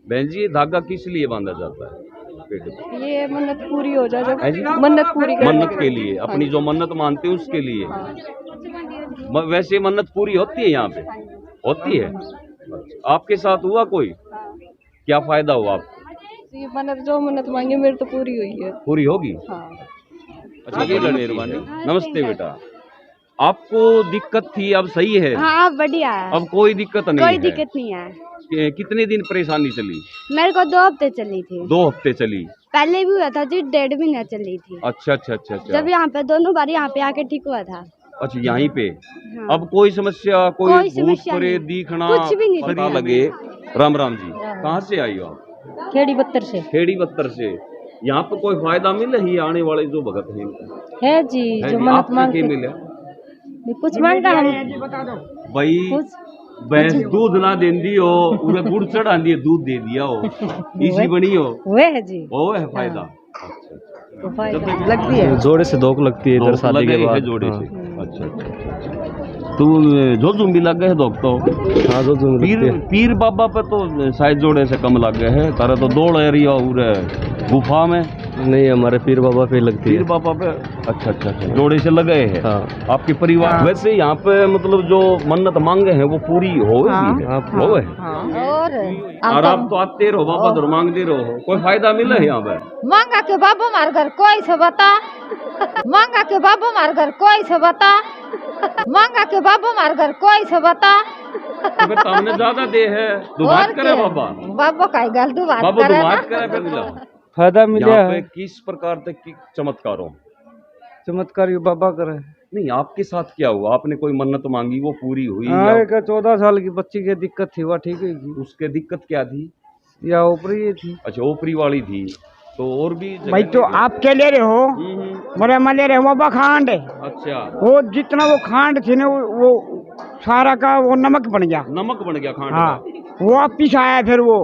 बहन जी, ये धागा किस लिए बांधा जाता है पेट में? ये मन्नत पूरी हो जाए जब मन्नत पूरी मन्नत के लिए, अपनी जो मन्नत मानते हैं उसके लिए। वैसे मन्नत पूरी होती है यहाँ पे? होती है। आपके साथ हुआ कोई? क्या फायदा हुआ आपको? ये मन्नत जो मन्नत मांगी मेरी तो पूरी हुई है। पूरी होगी? हाँ। अच्छा, ये मेहरबानी। नमस्ते बेटा, आपको दिक्कत थी, अब सही है? हाँ, अब बढ़िया है। अब कोई दिक्कत नहीं है? कोई दिक्कत नहीं है। कितने दिन परेशानी चली? मेरे को 2 हफ्ते चली थी। 2 हफ्ते चली? पहले भी हुआ था जी, 1.5 महीना चली थी। अच्छा अच्छा अच्छा अच्छा। जब यहाँ पे दोनों बार यहाँ पे आके ठीक हुआ था। अच्छा, यहीं पे? हाँ। अब कोई समस्या, कोई भूत प्रेत दिखना कुछ भी नहीं पता लगे? राम राम जी, कहाँ से आई हो आप? खेड़ी बत्तर से। खेड़ी बत्तर से। यहाँ पे कोई फायदा मिले ही आने वाले जो भगत हैं? है जी, जो मन्नत मांगते मिले कुछ मांगता हम भाई। भैंस दूध ना देंदी हो, उन्हें गुड़ चढ़ा दिए, दूध दे दिया हो, इसी बनी हो, वो है जी, वो है फायदा। तो फायदा लगती है। जोड़े से धोख लगती है इधर शादी के बाद। जोड़े से। अच्छा। तू जो जुम्बी लग गए धोख तो? हाँ, जो पीर बाबा पे तो शायद जोड़े से कम लग गए है। तारा तो दौड़ एरिया और गुफा में नहीं, हमारे पीर बाबा पे लगती है। पीर बाबा पे? अच्छा अच्छा अच्छा, जोड़े से लगे हैं। हाँ। आपके परिवार वैसे यहाँ पे मतलब जो मन्नत मांगे हैं वो पूरी हो गई है? हो गए। और आप तो आते रहो बाबा दर मांगते रहो, कोई फायदा मिले यहाँ पे? मांगा के बाबू मार घर कोई से बता, मांगा के बाबू मार घर कोई से बता, मांगा के बाबू मार घर कोई से बता। तो हमने ज्यादा दे है, दुबात करे बाबा। बाबा का गल दुबात बाबा दुबात करे फिर मिला फायदा मिला है। किस प्रकार के चमत्कारों? चमत्कार ये बाबा करे। नहीं, आपके साथ क्या हुआ? आपने कोई मन्नत मांगी, वो पूरी हुई? हाँ, 14 साल की बच्ची की दिक्कत थी, वह ठीक है। उसके दिक्कत क्या थी? या ऊपरी थी? अच्छा, ऊपरी वाली थी। तो और भी भाई तो आप क्या ले रहे हो? मेरे मैं ले रहे हो वो खांड। अच्छा। वो जितना वो खांड थी ना वो सारा का वो नमक बन गया। नमक बन गया खांड? हाँ, वो आप पिसाया फिर वो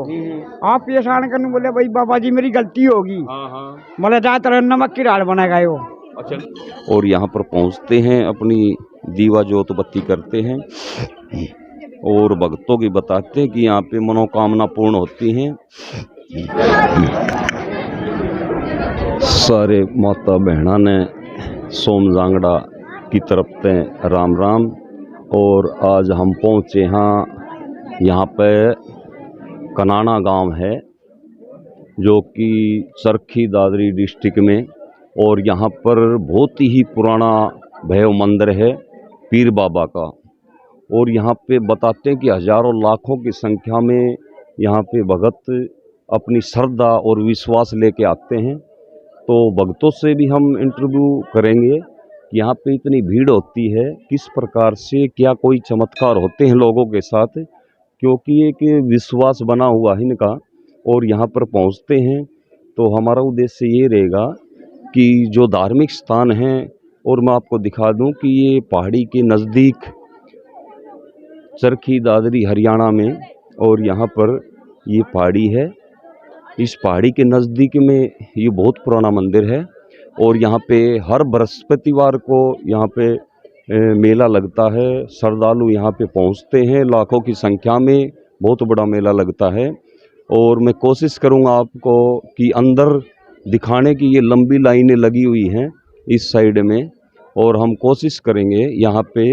आप पेशान करने बोले भाई बाबा जी मेरी गलती होगी। हाँ हाँ। बोले ज्यादातर नमक की डाल बनाएगा वो। अच्छा। और यहाँ पर पहुँचते हैं, अपनी दीवा जोत बत्ती करते हैं और भक्तों की बताते हैं कि यहाँ पे मनोकामना पूर्ण होती हैं। सारे माता बहना ने सोम जांगड़ा की तरफ ते राम राम। और आज हम पहुँचे हाँ, यहाँ पे कनाना गांव है जो कि चरखी दादरी डिस्ट्रिक्ट में, और यहाँ पर बहुत ही पुराना भैरव मंदिर है पीर बाबा का। और यहाँ पे बताते हैं कि हजारों लाखों की संख्या में यहाँ पे भगत अपनी श्रद्धा और विश्वास लेके आते हैं। तो भक्तों से भी हम इंटरव्यू करेंगे कि यहाँ पे इतनी भीड़ होती है किस प्रकार से, क्या कोई चमत्कार होते हैं लोगों के साथ, क्योंकि एक विश्वास बना हुआ है इनका। और यहाँ पर पहुँचते हैं तो हमारा उद्देश्य ये रहेगा कि जो धार्मिक स्थान हैं, और मैं आपको दिखा दूं कि ये पहाड़ी के नज़दीक चरखी दादरी हरियाणा में, और यहाँ पर ये पहाड़ी है। इस पहाड़ी के नज़दीक में ये बहुत पुराना मंदिर है। और यहाँ पे हर बृहस्पतिवार को यहाँ पे मेला लगता है। श्रद्धालु यहाँ पे पहुँचते हैं लाखों की संख्या में, बहुत बड़ा मेला लगता है। और मैं कोशिश करूँगा आपको कि अंदर दिखाने की, ये लंबी लाइनें लगी हुई हैं इस साइड में, और हम कोशिश करेंगे यहाँ पे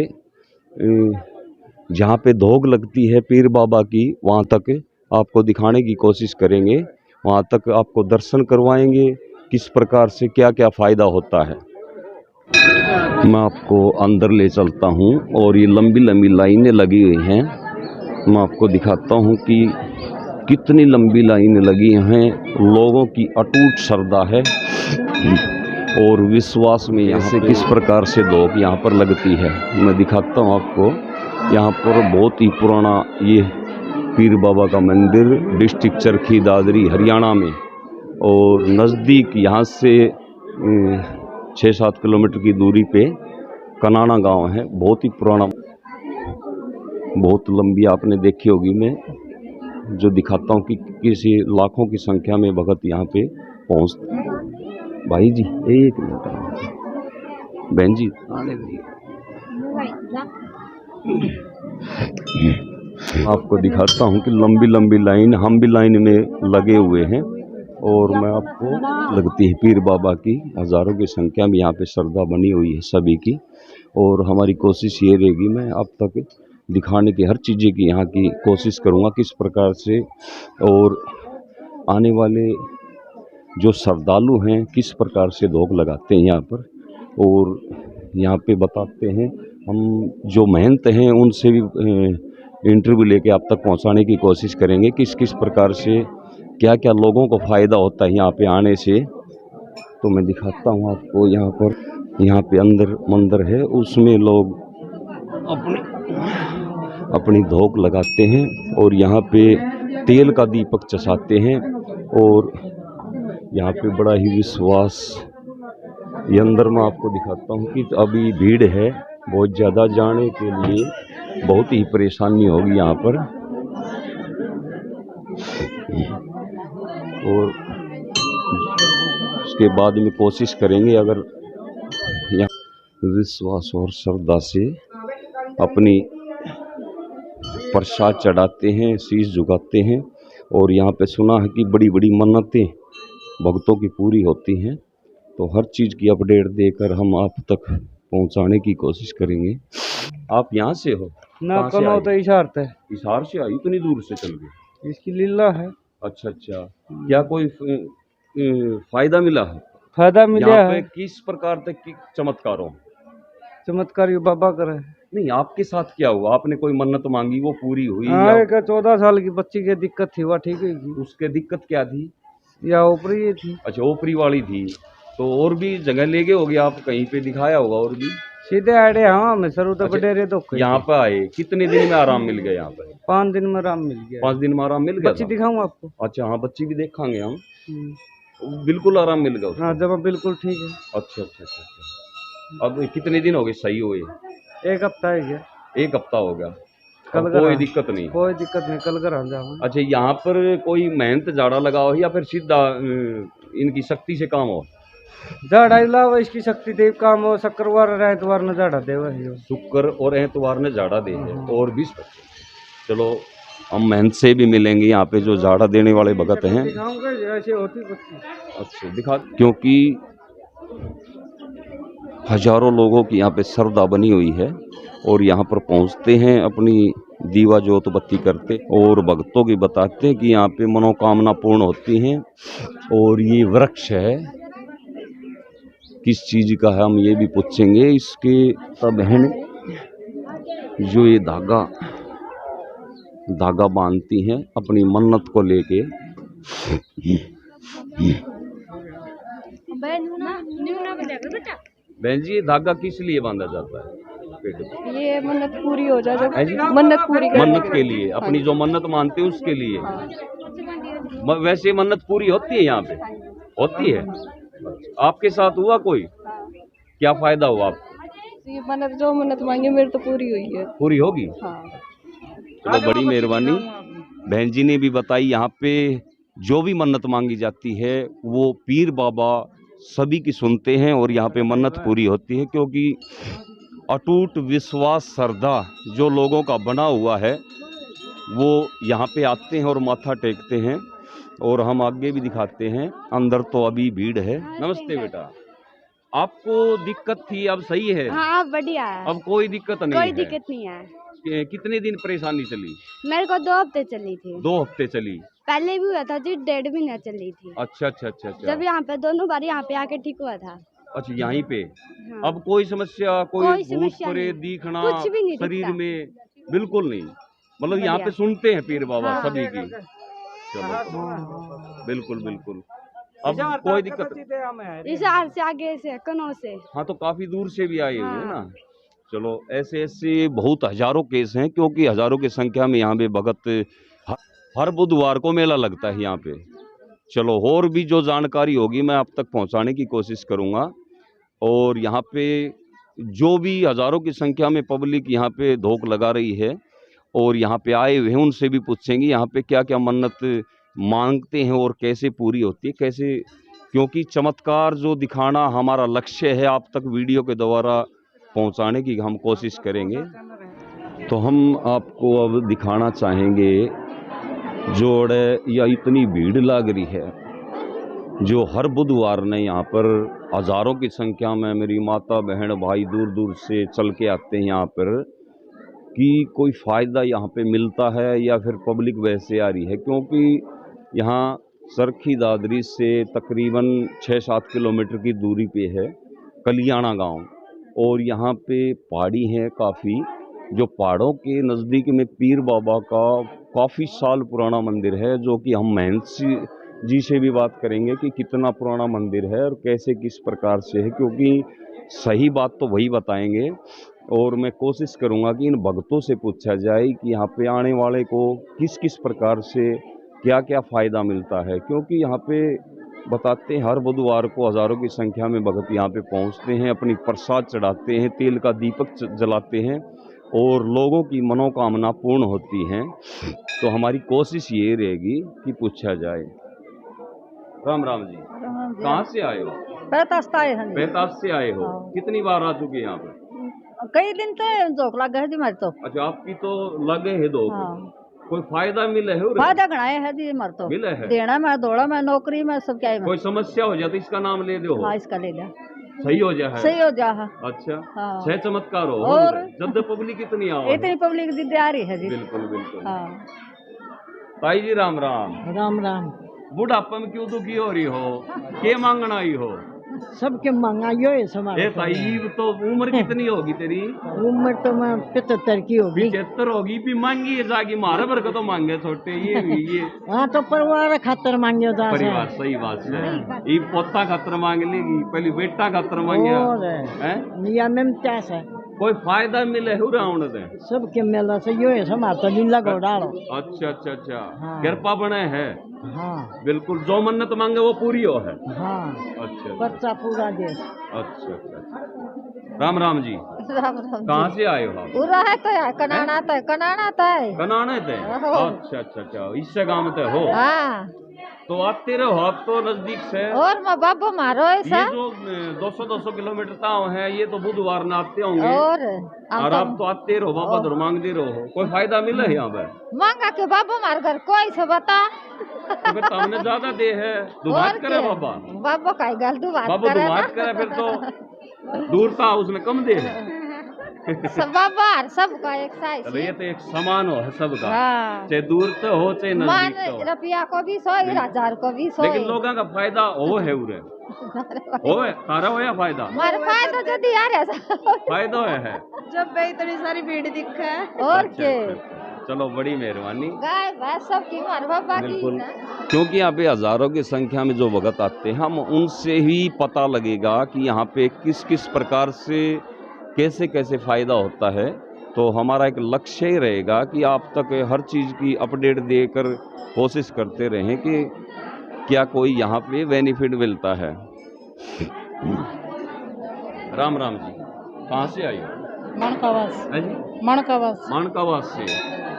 जहाँ पे धोग लगती है पीर बाबा की, वहाँ तक आपको दिखाने की कोशिश करेंगे। वहाँ तक आपको दर्शन करवाएंगे किस प्रकार से क्या क्या फ़ायदा होता है। मैं आपको अंदर ले चलता हूँ और ये लंबी लंबी लाइनें लगी हुई हैं। मैं आपको दिखाता हूँ कि कितनी लंबी लाइनें लगी हैं। लोगों की अटूट श्रद्धा है और विश्वास में यहाँ से किस प्रकार से लोग यहाँ पर लगती है। मैं दिखाता हूँ आपको। यहाँ पर बहुत ही पुराना ये पीर बाबा का मंदिर, डिस्ट्रिक्ट चरखी दादरी हरियाणा में, और नज़दीक यहाँ से 6-7 किलोमीटर की दूरी पे कनाना गांव है। बहुत ही पुराना, बहुत लंबी आपने देखी होगी। मैं जो दिखाता हूँ कि किसी लाखों की संख्या में भगत यहाँ पे पहुँचते। भाई जी एक मिनट, बहन जी आने दीजिए। आपको दिखाता हूँ कि लंबी लंबी लाइन, हम भी लाइन में लगे हुए हैं और मैं आपको लगती है पीर बाबा की हज़ारों की संख्या में यहाँ पे श्रद्धा बनी हुई है सभी की। और हमारी कोशिश ये रहेगी, मैं अब तक दिखाने की हर चीज़ें की यहाँ की कोशिश करूँगा किस प्रकार से, और आने वाले जो श्रद्धालु हैं किस प्रकार से धोख लगाते हैं यहाँ पर, और यहाँ पे बताते हैं। हम जो मेहनत हैं उनसे भी इंटरव्यू लेके आप तक पहुँचाने की कोशिश करेंगे किस किस प्रकार से क्या क्या लोगों को फ़ायदा होता है यहाँ पे आने से। तो मैं दिखाता हूँ आपको यहाँ पर, यहाँ पे अंदर मंदिर है, उसमें लोग अपनी धोख लगाते हैं और यहाँ पे तेल का दीपक चढ़ाते हैं। और यहाँ पे बड़ा ही विश्वास, ये अंदर मैं आपको दिखाता हूँ कि अभी भीड़ है बहुत ज़्यादा, जाने के लिए बहुत ही परेशानी होगी यहाँ पर। और उसके बाद में कोशिश करेंगे, अगर यहाँ विश्वास और श्रद्धा से अपनी प्रसाद चढ़ाते हैं, शीश झुकाते हैं। और यहाँ पे सुना है कि बड़ी बड़ी मन्नतें भक्तों की पूरी होती हैं। तो हर चीज़ की अपडेट देकर हम आप तक पहुँचाने की कोशिश करेंगे। आप यहाँ से हो? ना कहाँ से कनो आए? तो इशारत है, हिसार से आई, इतनी दूर से चल गए? इसकी लीला है। अच्छा अच्छा, क्या कोई फायदा मिला है फायदा मिला यहाँ पे? है, किस प्रकार तक की चमत्कार हो? चमत्कार ये बाबा करे। नहीं, आपके साथ क्या हुआ? आपने कोई मन्नत मांगी, वो पूरी हुई? हाँ, या एक 14 साल की बच्ची की दिक्कत थी, वह ठीक हुई। उसके दिक्कत क्या थी? या ऊपरी ये थी, अच्छा, ओपरी वाली थी। तो और भी जगह ले गए होगे आप, कहीं पे दिखाया होगा और भी? सीधे आड़े हाँ में सरू तो अच्छा, बडेरे तो यहाँ पे आए, कितने दिन में आराम मिल गया यहाँ पे? 5 दिन में आराम मिल गया। 5 दिन में आराम मिल गया बच्ची था? दिखाऊं आपको? अच्छा हाँ, बच्ची भी देखांगे हम। बिल्कुल आराम मिल गया उसको? हाँ, जब बिल्कुल ठीक है। अच्छा अच्छा अच्छा अच्छा। अब कितने दिन हो गए सही हुए? 1 हफ्ता है क्या? 1 हफ्ता हो गया। कल अब घर कोई आ- दिक्कत नहीं? कोई दिक्कत नहीं, कल घर आ जाऊँ। अच्छा, यहाँ पर कोई मेहनत जाड़ा लगा हो या फिर सीधा इनकी शक्ति से काम हो? झाड़ा इलावा इसकी शक्ति देव काम हो, शुक्रवार एतवार न झाड़ा दे वही हो। शुक्र और एतवार ने झाड़ा दे है, और भी चलो हम मेहनत से भी मिलेंगे यहाँ पे जो झाड़ा देने वाले भगत हैं। दिखाऊंगा ऐसे होती बच्ची। अच्छा दिखा, क्योंकि हजारों लोगों की यहाँ पे श्रद्धा बनी हुई है और यहाँ पर पहुँचते हैं, अपनी दीवा जोत बत्ती करते और भक्तों की बताते हैं कि यहाँ पे मनोकामना पूर्ण होती हैं। और ये वृक्ष है, किस चीज़ का है हम ये भी पूछेंगे। इसके बहन जो ये धागा बांधती हैं अपनी मन्नत को लेके। बहन जी, ये धागा किस लिए बांधा जाता है पेट में? ये मन्नत पूरी हो जाए, है जी? मन्नत पूरी मन्नत के लिए, अपनी जो मन्नत मानते हैं उसके लिए। वैसे मन्नत पूरी होती है यहाँ पे? होती है। आपके साथ हुआ कोई? क्या फायदा हुआ आपको? ये मन्नत जो मन्नत मांगी मेरी तो पूरी हुई है। पूरी होगी? हाँ। चलो बड़ी मेहरबानी। बहन जी ने भी बताई, यहाँ पे जो भी मन्नत मांगी जाती है वो पीर बाबा सभी की सुनते हैं और यहाँ पे मन्नत पूरी होती है, क्योंकि अटूट विश्वास श्रद्धा जो लोगों का बना हुआ है वो यहाँ पे आते हैं और माथा टेकते हैं। और हम आगे भी दिखाते हैं, अंदर तो अभी भीड़ है। नमस्ते बेटा, आपको दिक्कत थी, अब सही है? हाँ, अब बढ़िया है, अब कोई दिक्कत नहीं कोई है? दिक्कत नहीं है। कितने दिन परेशानी चली? मेरे को 2 हफ्ते चली थी। 2 हफ्ते चली? पहले भी हुआ था जी, 1.5 महीना चली थी। अच्छा अच्छा अच्छा अच्छा। जब यहाँ पे दोनों बार यहाँ पे आके ठीक हुआ था। अच्छा, यहीं पे? हाँ। अब कोई समस्या, कोई कोई भूत समस्या प्रेत नहीं, दिखना कुछ भी नहीं शरीर दिखता। में? बिल्कुल नहीं, मतलब यहाँ पे बढ़िया। सुनते हैं पीर बाबा हाँ। सभी की। चलो बिल्कुल बिल्कुल, अब कोई दिक्कत? इस हाल से आगे से कनौ से। हाँ, तो काफी दूर से भी आए हुए हैं ना। चलो ऐसे ऐसे बहुत हजारों केस हैं, क्योंकि हजारों की संख्या में यहाँ पे भगत हर बुधवार को मेला लगता है यहाँ पे। चलो और भी जो जानकारी होगी मैं आप तक पहुँचाने की कोशिश करूँगा। और यहाँ पे जो भी हजारों की संख्या में पब्लिक यहाँ पे धोख लगा रही है और यहाँ पे आए हुए हैं, उनसे भी पूछेंगे यहाँ पे क्या क्या मन्नत मांगते हैं और कैसे पूरी होती है, कैसे, क्योंकि चमत्कार जो दिखाना हमारा लक्ष्य है, आप तक वीडियो के द्वारा पहुंचाने की हम कोशिश करेंगे। तो हम आपको अब दिखाना चाहेंगे जोड़े या इतनी भीड़ लग रही है जो हर बुधवार ने यहाँ पर हज़ारों की संख्या में मेरी माता बहन भाई दूर दूर से चल के आते हैं यहाँ पर, कि कोई फ़ायदा यहाँ पे मिलता है या फिर पब्लिक वैसे आ रही है। क्योंकि यहाँ सरखी दादरी से तकरीबन 6-7 किलोमीटर की दूरी पे है कलियाना गांव, और यहाँ पे पहाड़ी है काफ़ी, जो पहाड़ों के नज़दीक में पीर बाबा का काफ़ी साल पुराना मंदिर है, जो कि हम महंत जी से भी बात करेंगे कि कितना पुराना मंदिर है और कैसे किस प्रकार से है, क्योंकि सही बात तो वही बताएंगे। और मैं कोशिश करूंगा कि इन भक्तों से पूछा जाए कि यहाँ पे आने वाले को किस किस प्रकार से क्या क्या फ़ायदा मिलता है, क्योंकि यहाँ पे बताते हैं हर बुधवार को हज़ारों की संख्या में भक्त यहाँ पे पहुँचते हैं, अपनी प्रसाद चढ़ाते हैं, तेल का दीपक जलाते हैं और लोगों की मनोकामना पूर्ण होती हैं। तो हमारी कोशिश ये रहेगी कि पूछा जाए। राम राम जी, कहाँ से आए हो? बेताज से आए हो। कितनी बार आ चुके यहाँ पे? कई दिन से जोक लग गए जी मारे तो। अच्छा, आपकी तो लगे है दो। कोई फायदा मिले है? फायदा गणाए है जी मारे तो। मिले है? देना में दौड़ा में नौकरी में सब क्या है। कोई समस्या हो जाए तो इसका नाम ले दो। हाँ, इसका ले लिया, सही हो जाए। सही हो जा। अच्छा, हाँ। 6 चमत्कार हो और जब पब्लिक इतनी आओ, इतनी पब्लिक दीदी आ रही है जी। बिल्कुल बिल्कुल। हाँ। ताई जी राम राम। राम राम। बुढ़ापा में क्यों दुखी हो रही हो? के मांगना आई हो? सबके मंगाइयो है समाज। ए ताई, तो उम्र कितनी होगी तेरी? उम्र तो मैं 75 की होगी। 75 होगी भी मांगी है जागी, मारे भर को तो मांगे छोटे ये। हाँ, तो परिवार खातर मांगियो जा। परिवार, सही बात है। ये पोता खातर मांग लेगी, पहले बेटा खातर मांगिया है। नियम में क्या है? कोई फायदा मिले है रावण दे? सबके मेला से यो है समाज तो लीला घोड़ालो। अच्छा अच्छा अच्छा। हाँ। कृपा बने है। हाँ बिल्कुल, जो मन्नत मांगे वो पूरी हो है। हाँ। अच्छा बच्चा पूरा दे। अच्छा अच्छा। राम राम जी, राम राम। कहाँ से आए हो आप? पूरा है तो यार कनाना तो कनाना तो कनाने थे? अच्छा अच्छा अच्छा, इससे गाँव में हो? हाँ। तो आते रहो, आप तो नजदीक से। और मैं बाबू मारो ऐसा। ये जो 200-200 किलोमीटर ताव है, ये तो बुधवार न आते होंगे। और आप तो आते रहो, बाबा धर मांगते रहो। कोई फायदा मिला है यहाँ पे? मांगा के बाबू मार घर कोई से बता। तो फिर हमने ज्यादा दे है, दुबात करे बाबा। बाबू का गल दुबात बाबू करे। दुबात करे फिर तो दूर था उसने कम दे है। सब बाबा सबका एक साइज। अरे ये तो एक समान हो है सबका। हाँ। चाहे दूर तो हो चाहे मान नजदीक तो हो। रुपया को भी 100, 1000 को भी 100। लेकिन लोगों का फायदा हो है उरे। हो है तारा हो या फायदा? मार फायदा जदी आ रहा फायदा है जब भाई इतनी सारी भीड़ दिखा है। और अच्छा, के अच्छा। चलो, बड़ी मेहरबानी। गाय भैंस सब की मार बाबा की। बिल्कुल, क्योंकि यहाँ पे हजारों की संख्या में जो भगत आते हैं, हम उनसे ही पता लगेगा कि यहाँ पे किस किस प्रकार से कैसे कैसे फ़ायदा होता है। तो हमारा एक लक्ष्य ही रहेगा कि आप तक हर चीज़ की अपडेट देकर कोशिश करते रहें कि क्या कोई यहाँ पे बेनिफिट मिलता है। राम राम जी, कहाँ से आई हो? मणकावास। है जी? मणकावास। मानकावास से।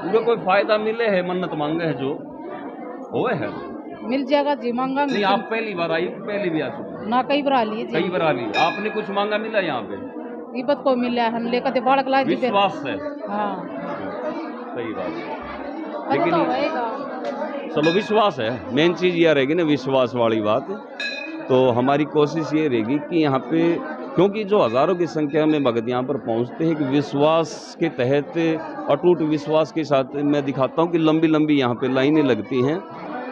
उनको कोई फायदा मिले है? मन्नत मांगे है जो होए है? मिल जाएगा जी, मांगा नहीं, आप पहली बार आई? पहली भी आ चुकी? ना कई बार लिए कई बार आ ली। आपने कुछ मांगा मिला यहाँ पे? विपत को मिला हम लेकर ते बाढ़ ला। विश्वास है। हाँ, सही बात है। लेकिन चलो, विश्वास है मेन चीज़ यह रहेगी ना, विश्वास वाली बात। तो हमारी कोशिश ये रहेगी कि यहाँ पे, क्योंकि जो हज़ारों की संख्या में भगत यहाँ पर पहुँचते हैं, कि विश्वास के तहत अटूट विश्वास के साथ मैं दिखाता हूँ कि लंबी लंबी यहाँ पे लाइनें लगती हैं।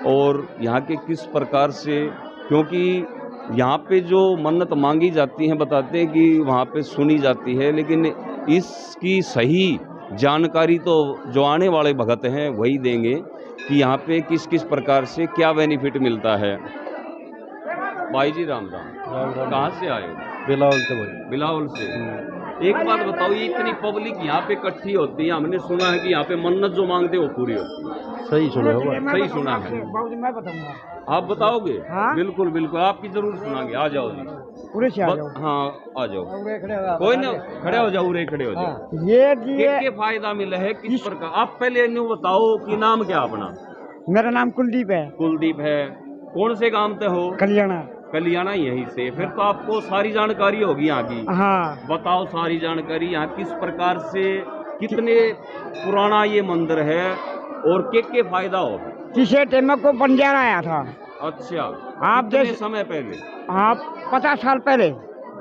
और यहाँ के किस प्रकार से, क्योंकि यहाँ पे जो मन्नत मांगी जाती है बताते हैं कि वहाँ पे सुनी जाती है, लेकिन इसकी सही जानकारी तो जो आने वाले भगत हैं वही देंगे कि यहाँ पे किस किस प्रकार से क्या बेनिफिट मिलता है। भाई जी राम राम। कहाँ से आए हो? बिलावल से भाई। बिलावल से। एक बात बताओ, ये इतनी पब्लिक यहाँ पे इकट्ठी होती है, हमने सुना है कि यहाँ पे मन्नत जो मांगते हैं वो पूरी होती है। सही सुना होगा। सही सुना है? बाबूजी मैं बताऊंगा। आप बताओगे? हाँ? बिल्कुल बिल्कुल, आपकी जरूर सुनांगे। आ जाओ जी। पूरे से आ जाओ। हाँ, आ जाओ। कोई ना, खड़े हो जाओ, उरे खड़े हो जाओ। ये जी क्या फायदा मिला है, किस प्रकार? आप पहले न्यू बताओ कि नाम क्या अपना? मेरा नाम कुलदीप है। कुलदीप है। कौन से गांव से हो? कल्याणा। कल्याणा यहीं से। फिर तो आपको सारी जानकारी होगी यहाँ की। हाँ। बताओ सारी जानकारी, यहाँ किस प्रकार से कितने पुराना ये मंदिर है और के फायदा हो? तीसरे टाइम को बंजारा आया था। अच्छा, आप कितने जैसे समय पहले? आप 50 साल पहले।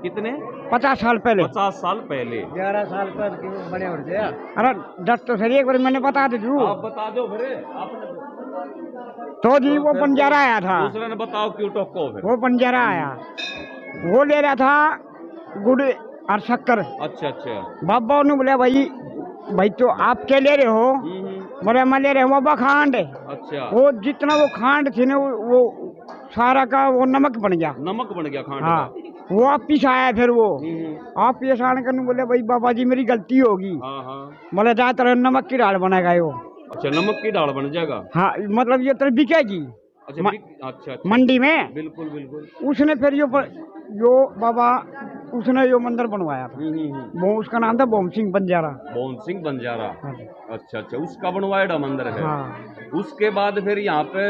कितने? 50 साल पहले। 50 साल पहले। 11 साल पर बड़े हो गया। अरे 10 तो सही, एक बार मैंने बता दे दू। आप बता दो फिर आपने। तो जी वो बंजारा आया था। दूसरे ने बताओ क्यों टोको फिर? वो बंजारा आया, वो ले रहा था गुड़ और शक्कर। अच्छा अच्छा। बाबा ने बोला भाई तो आप क्या ले रहे हो? बोले मैं ले रहे हूँ बाबा खांड। अच्छा, वो जितना वो खांड थी ना वो सारा का वो नमक बन गया। नमक बन गया खांड हाँ, का। वो वापिस आया फिर वो आप ये साण करने बोले भाई बाबा जी मेरी गलती होगी। हाँ हाँ। बोले जा तरह नमक की दाल बनेगा यो। अच्छा, नमक की दाल बन जाएगा। हाँ, मतलब ये तरह बिकेगी अच्छा अच्छा अच्छा। मंडी में। बिल्कुल बिल्कुल। उसने फिर यो बाबा उसने यो मंदिर बनवाया था। वो उसका नाम था बोम सिंह बंजारा। बोम सिंह बंजारा। हाँ। अच्छा अच्छा, उसका बनवाया मंदिर है। हाँ उसके बाद फिर यहाँ पे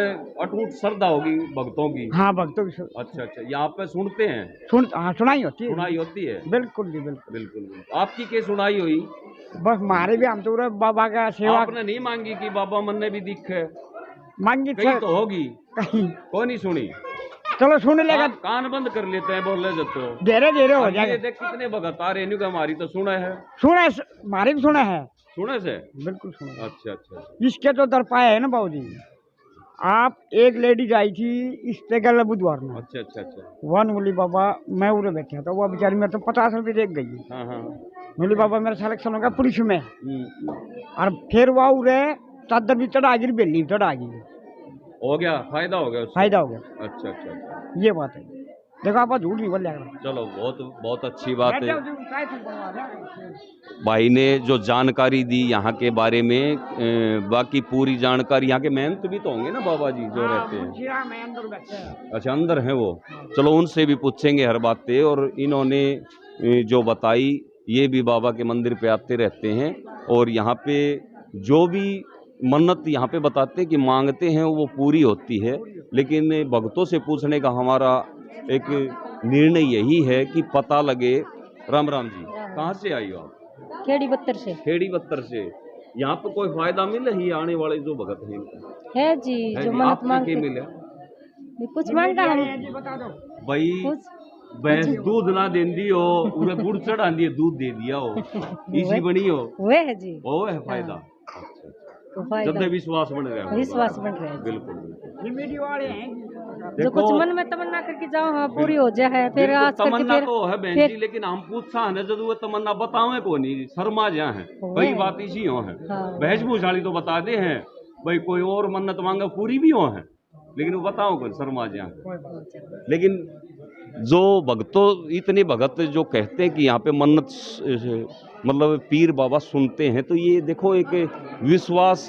अटूट श्रद्धा होगी भक्तों की। हाँ, भक्तों की अच्छा अच्छा, यहाँ पे सुनते हैं? सुनाई होती है। सुनाई होती है? बिल्कुल जी बिल्कुल। बिल्कुल। आपकी क्या सुनाई हुई? बस मारे भी हम तो बाबा का सेवा आपने नहीं मांगी कि बाबा मन ने भी दिखे? मांगी कहीं तो होगी, कहीं। कोई नहीं सुनी। चलो सुन लेगा, कान बंद कर लेते हैं, बोल रहे तो धीरे धीरे हो अब ये जाएगा। देख कितने भगत आ रहे हैं, हमारी तो सुना है। सुने मारे भी सुना है। सुने से? बिल्कुल सुना। अच्छा अच्छा। इसके तो दर पाए है ना बाबू जी। आप एक लेडीज आई थी इस पे गल बुधवार में। अच्छा अच्छा अच्छा। वन बोली बाबा मैं उरे बैठा था, वो बेचारी मेरे तो 50 रुपये देख गई। हाँ हाँ। बोली बाबा मेरा सिलेक्शन होगा पुलिस में। और फिर वह उरे चादर भी चढ़ा गई, बेली भी चढ़ा गई। हो गया, फायदा हो गया उसको? फायदा हो गया। अच्छा अच्छा अच्छा। ये बात है। देखो आप झूठ नहीं बोल रहे। चलो, बहुत बहुत अच्छी बात है। भाई ने जो जानकारी दी यहाँ के बारे में, बाकी पूरी जानकारी यहाँ के मेहनत भी तो होंगे ना बाबा जी जो रहते हैं। अच्छा, अंदर हैं वो। चलो उनसे भी पूछेंगे हर बातें। और इन्होंने जो बताई, ये भी बाबा के मंदिर पे आते रहते हैं और यहाँ पे जो भी मन्नत यहाँ पे बताते हैं कि मांगते हैं वो पूरी होती है। लेकिन भक्तों से पूछने का हमारा एक निर्णय यही है कि पता लगे। राम राम जी, कहाँ से आई हो आप? खेड़ी बत्तर से खेड़ी बत्तर से। यहाँ पे कोई फायदा मिले ही आने वाले जो भगत हैं है जी, है जो जी? मन्नत आपको मांगते क्या मिले? कुछ मांगा हम भाई भैंस दूध ना देंदी हो, उन्हें गुड़ चढ़ा दिए, दूध दे दिया हो, इसी बनी हो, वो है जी। वो है फायदा। अच्छा, तो फायदा जब विश्वास बन रहा है। विश्वास बन रहा है। बिल्कुल बिल्कुल। जो देखो, कुछ मन में तमन्ना करके जाओ हाँ पूरी हो जाए। फिर आज करके तमन्ना फिर तो है बहन जी, लेकिन हम पूछा है ना जब वो तमन्ना बतावे को नहीं, शर्मा जा है कई बात इसी हो है। हाँ। बहस भूषाली तो बता दे हैं भाई, कोई और मन्नत मांगा पूरी भी हो है, लेकिन वो बताओ कौन शर्मा जा है। लेकिन जो भक्तों, इतने भगत जो कहते हैं कि यहाँ पे मन्नत मतलब पीर बाबा सुनते हैं, तो ये देखो एक विश्वास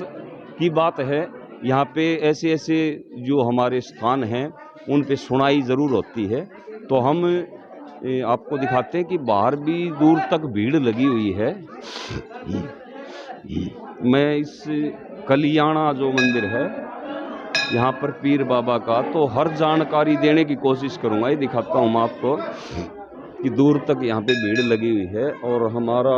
की बात है। यहाँ पे ऐसे ऐसे जो हमारे स्थान हैं उन पे सुनाई ज़रूर होती है। तो हम आपको दिखाते हैं कि बाहर भी दूर तक भीड़ लगी हुई है। मैं इस कलियाणा जो मंदिर है यहाँ पर पीर बाबा का, तो हर जानकारी देने की कोशिश करूँगा। ये दिखाता हूँ मैं आपको कि दूर तक यहाँ पे भीड़ लगी हुई है और हमारा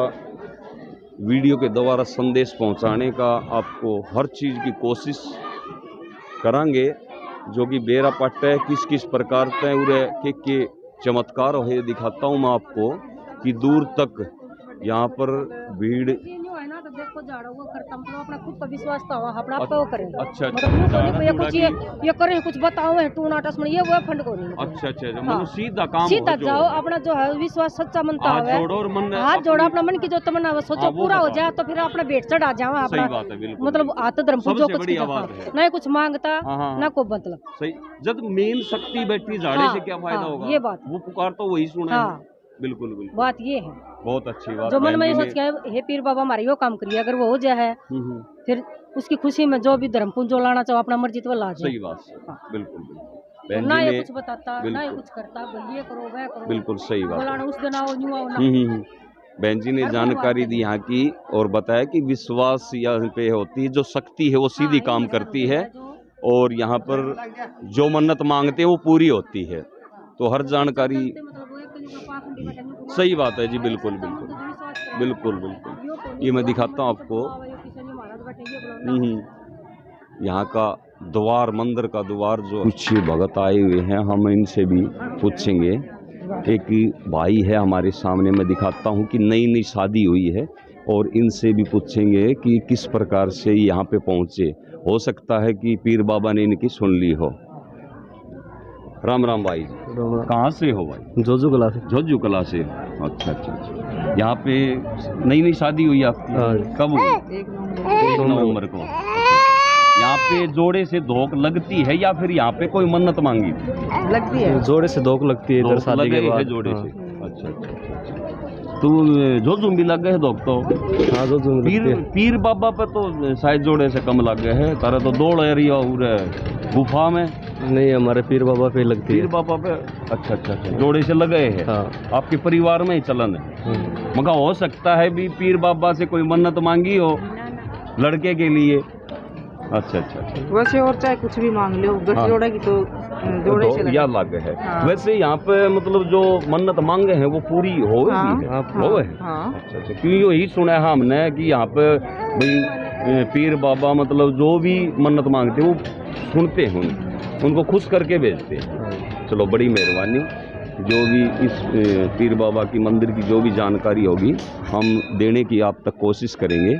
वीडियो के द्वारा संदेश पहुँचाने का आपको हर चीज़ की कोशिश करांगे। जो कि बेरा पट्ट है किस किस प्रकार से उरे के चमत्कार है, दिखाता हूँ मैं आपको कि दूर तक यहाँ पर भीड़। देखो जाड़ा वो करता मतलब अपना खुद का विश्वास था अपना आप वो करें। अच्छा मतलब ये कुछ ये करें कुछ बताओ है टू नाटस में ये वो फंड को नहीं। अच्छा अच्छा, मतलब सीधा काम सीधा जाओ, अपना जो है विश्वास सच्चा मनता है, हाथ जोड़ा अपना मन की जो तमन्ना वो सोचो पूरा हो जाए तो फिर अपना भेंट चढ़ा जाओ अपना। मतलब आते धर्म जो कुछ नहीं कुछ मांगता ना को मतलब सही। जब मेन शक्ति बैठी झाड़े से क्या फायदा होगा, ये बात वो पुकार तो वही सुना। बिल्कुल बिल्कुल, बात ये है। बहुत अच्छी बात। जो मन में सोच के हे पीर बाबा हमारे यो काम करिए, अगर वो हो जाए फिर उसकी खुशी में जो भी धर्म पूंजो लाना चाहो अपना मर्जी तो ला जाए। सही बात। बिल्कुल बिल्कुल, ना ये कुछ बताता ना ये कुछ करता, ये करो वह करो। बिल्कुल सही बात। उस दिन आओ न्यू आओ ना। बहन जी ने जानकारी दी यहाँ की और बताया कि विश्वास यहाँ पे होती है, जो शक्ति है वो सीधी काम करती है और यहाँ पर जो मन्नत मांगते हैं वो पूरी होती है। तो हर जानकारी सही बात है जी। बिल्कुल बिल्कुल बिल्कुल बिल्कुल बिल्कुल। ये मैं दिखाता हूँ आपको। यहाँ का द्वार, मंदिर का द्वार जो कुछ भगत आए हुए हैं, हम इनसे भी पूछेंगे। एक भाई है हमारे सामने, मैं दिखाता हूँ कि नई नई शादी हुई है, और इनसे भी पूछेंगे कि किस प्रकार से यहाँ पे पहुँचे। हो सकता है कि पीर बाबा ने इनकी सुन ली हो। राम राम भाई, कहाँ से हो भाई? जोजू कला से। जोजू कला से। अच्छा अच्छा अच्छा। यहाँ पे नई नई शादी हुई आपकी? कब हुई? 1 नवंबर को। यहाँ पे जोड़े से धोख लगती है या फिर यहाँ पे कोई मन्नत मांगी? लगती है, जोड़े से धोख लगती है इधर शादी के बाद। जोड़े से। अच्छा अच्छा। तो जोजू भी लग गए धोख तो? हाँ, जोजू पीर बाबा पे तो शायद जोड़े से कम लग गए है। तारा तो दौड़ एरिया और गुफा में नहीं, हमारे पीर बाबा पे लगती है। पीर बाबा पे? अच्छा अच्छा अच्छा, जोड़े से लगे हैं। हाँ। आपके परिवार में ही चलन है। मगर हो सकता है भी पीर बाबा से कोई मन्नत मांगी हो लड़के के लिए। अच्छा अच्छा। वैसे और चाहे कुछ भी मांग लो, हाँ। जोड़ा की तो जोड़े से या लग है। हाँ। वैसे यहाँ पे मतलब जो मन्नत मांगे हैं वो पूरी हो भी है? हाँ। हो है। हाँ। अच्छा अच्छा। क्यों यही सुना है हमने कि यहाँ पे भाई पीर बाबा मतलब जो भी मन्नत मांगते वो सुनते हैं, उनको खुश करके भेजते हैं। चलो, बड़ी मेहरबानी। जो भी इस पीर बाबा की मंदिर की जो भी जानकारी होगी हम देने की आप तक कोशिश करेंगे।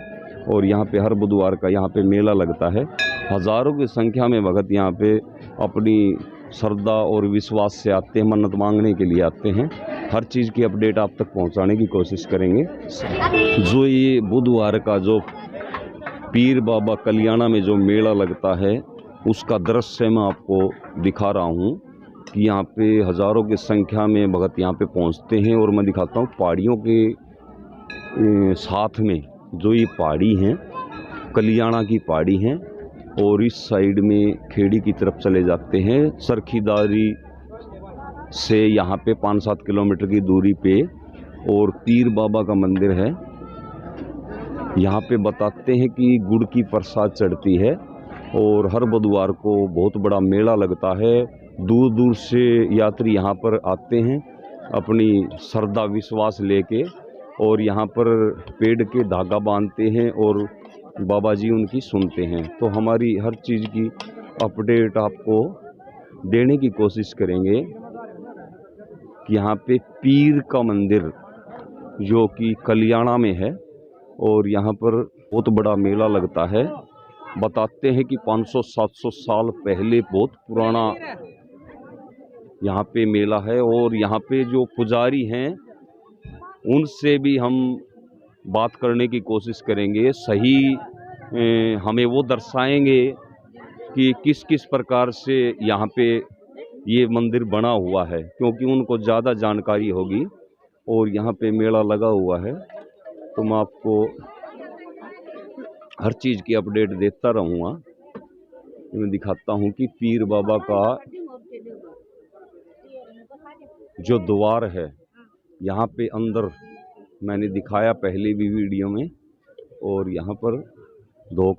और यहाँ पे हर बुधवार का यहाँ पे मेला लगता है। हज़ारों की संख्या में भगत यहाँ पे अपनी श्रद्धा और विश्वास से आते हैं, मन्नत मांगने के लिए आते हैं। हर चीज़ की अपडेट आप तक पहुँचाने की कोशिश करेंगे। जो ये बुधवार का जो पीर बाबा कल्याणा में जो मेला लगता है उसका दृश्य मैं आपको दिखा रहा हूँ कि यहाँ पे हज़ारों की संख्या में भगत यहाँ पे पहुँचते हैं। और मैं दिखाता हूँ पहाड़ियों के साथ में जो ये पहाड़ी हैं, कल्याणा की पहाड़ी हैं, और इस साइड में खेड़ी की तरफ चले जाते हैं। सरखीदारी से यहाँ पे 5-7 किलोमीटर की दूरी पे और पीर बाबा का मंदिर है। यहाँ पे बताते हैं कि गुड़ की प्रसाद चढ़ती है और हर बुधवार को बहुत बड़ा मेला लगता है। दूर दूर से यात्री यहाँ पर आते हैं अपनी श्रद्धा विश्वास लेके, और यहाँ पर पेड़ के धागा बांधते हैं और बाबा जी उनकी सुनते हैं। तो हमारी हर चीज़ की अपडेट आपको देने की कोशिश करेंगे कि यहाँ पे पीर का मंदिर जो कि कल्याणा में है, और यहाँ पर बहुत बड़ा मेला लगता है। बताते हैं कि 500-700 साल पहले बहुत पुराना यहाँ पे मेला है। और यहाँ पे जो पुजारी हैं उनसे भी हम बात करने की कोशिश करेंगे। सही हमें वो दर्शाएंगे कि किस किस प्रकार से यहाँ पे ये मंदिर बना हुआ है, क्योंकि उनको ज़्यादा जानकारी होगी और यहाँ पे मेला लगा हुआ है। तो मैं आपको हर चीज़ की अपडेट देता रहूँगा। मैं दिखाता हूँ कि पीर बाबा का जो द्वार है यहाँ पे अंदर मैंने दिखाया पहले भी वीडियो में, और यहाँ पर 2